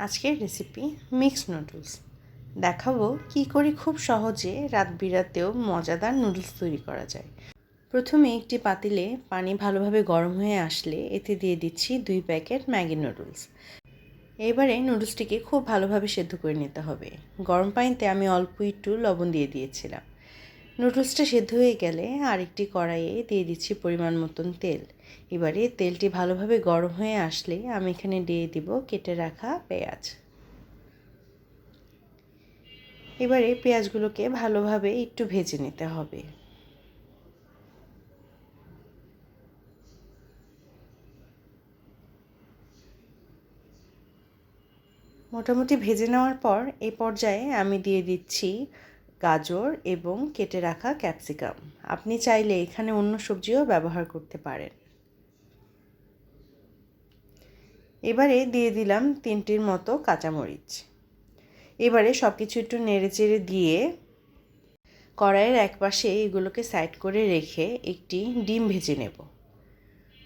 আজকের recipe mixed noodles দেখাবো কি করে খুব সহজে রাত বিরাতেও মজাদার নুডলস তৈরি করা যায়। প্রথমে একটি পাতিলে পানি ভালোভাবে গরম হয়ে আসলে এতে দিয়ে দিচ্ছি 2 প্যাকেট ম্যাগি নুডলস। এবারে নুডলসটিকে খুব ভালোভাবে সেদ্ধ করে নিতে হবে। গরম পানিতে আমি অল্প একটু লবণ দিয়ে দিয়েছিলাম। নুডলসটা সেদ্ধ হয়ে গেলে আরেকটি কড়াইয়ে দিয়ে দিচ্ছি পরিমাণ মতন তেল। এবারে তেলটি ভালোভাবে গরম হয়ে আসলে আমি এখানে দিয়ে দিব কেটে রাখা পেঁয়াজ। এবারে পেঁয়াজগুলোকে ভালোভাবে একটু ভেজে নিতে হবে। মোটামুটি ভেজে নেওয়ার পর এই পর্যায়ে আমি দিয়ে দিচ্ছি গাজর এবং কেটে রাখা ক্যাপসিকাম। আপনি চাইলে এখানে অন্য সবজিও ব্যবহার করতে পারেন। এবারে দিয়ে দিলাম 3টির মতো কাঁচামরিচ। এবারে সব কিছু একটু নেড়েচেড়ে দিয়ে কড়াইয়ের এক পাশে এগুলোকে সাইড করে রেখে একটি ডিম ভেজে নেব।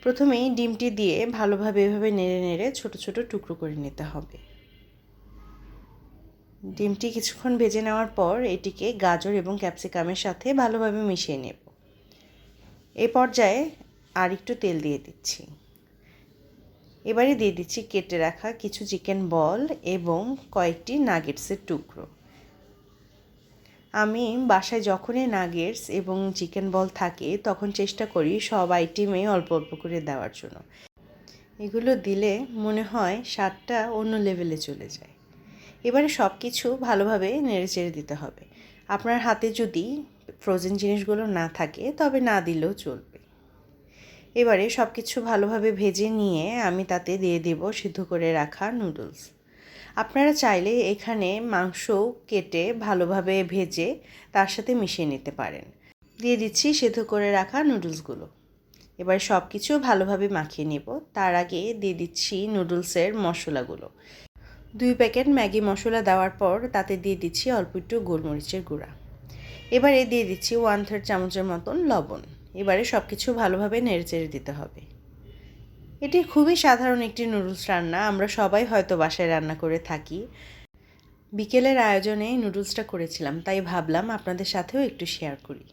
প্রথমেই ডিমটি দিয়ে ভালোভাবে এভাবে নেড়ে নেড়ে ছোট ছোট টুকরো করে নিতে হবে। ডিমটি কিছুক্ষণ ভেজে নেওয়ার পর এটিকে গাজর এবং ক্যাপসিকামের সাথে ভালোভাবে মিশিয়ে নেব। এই পর্যায়ে আর একটু তেল দিয়ে দিচ্ছি। এবারে দিয়ে দিচ্ছি কেটে রাখা কিছু চিকেন বল এবং কয়েকটি নাগেটসের টুকরো। আমি বাসায় যখনই নাগেটস এবং চিকেন বল থাকে তখন চেষ্টা করি সব আইটেমে অল্প অল্প করে দেওয়ার জন্য। এগুলো দিলে মনে হয় স্বাদটা অন্য লেভেলে চলে যায়। এবারে সব কিছু ভালোভাবে নেড়েচেড়ে দিতে হবে। আপনার হাতে যদি ফ্রোজেন জিনিসগুলো না থাকে তবে না দিলেও চলবে। এবারে সব কিছু ভালোভাবে ভেজে নিয়ে আমি তাতে দিয়ে দেব সিদ্ধ করে রাখা নুডলস। আপনারা চাইলে এখানে মাংস কেটে ভালোভাবে ভেজে তার সাথে মিশিয়ে নিতে পারেন। দিয়ে দিচ্ছি সিদ্ধ করে রাখা নুডলসগুলো। এবার সব কিছু ভালোভাবে মাখিয়ে নেব। তার আগে দিয়ে দিচ্ছি নুডলসের মশলাগুলো। 2 প্যাকেট ম্যাগি মশলা দেওয়ার পর তাতে দিয়ে দিচ্ছি অল্প একটু গোলমরিচের গুঁড়া। এবারে দিয়ে দিচ্ছি 1/3 চামচের মতন লবণ। এবারে সব কিছু ভালোভাবে নেড়েচেড়ে দিতে হবে। এটি খুবই সাধারণ একটি নুডলস রান্না, আমরা সবাই হয়তো বাসায় রান্না করে থাকি। বিকেলের আয়োজনে নুডলসটা করেছিলাম, তাই ভাবলাম আপনাদের সাথেও একটু শেয়ার করি।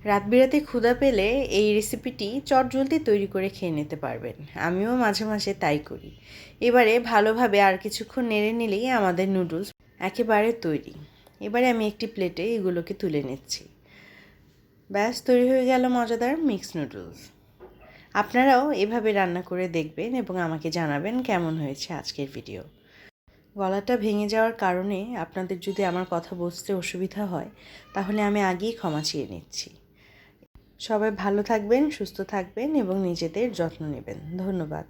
রাত বিরাতে ক্ষুধা পেলে এই রেসিপিটি চটজলদি তৈরি করে খেয়ে নিতে পারবেন। আমিও মাঝে মাঝে তাই করি। এবারে ভালোভাবে আর কিছুক্ষণ নেড়ে নিলেই আমাদের নুডলস একেবারে তৈরি। এবারে আমি একটি প্লেটে এগুলোকে তুলে নিচ্ছি। ব্যাস তৈরি হয়ে গেল মজাদার মিক্সড নুডলস। আপনারাও এভাবে রান্না করে দেখবেন এবং আমাকে জানাবেন কেমন হয়েছে আজকের ভিডিও। গলাটা ভেঙে যাওয়ার কারণে আপনাদের যদি আমার কথা বুঝতে অসুবিধা হয় তাহলে আমি আগেই ক্ষমা চেয়ে নিচ্ছি। সবাই ভালো থাকবেন, সুস্থ থাকবেন এবং নিজেদের যত্ন নেবেন। ধন্যবাদ।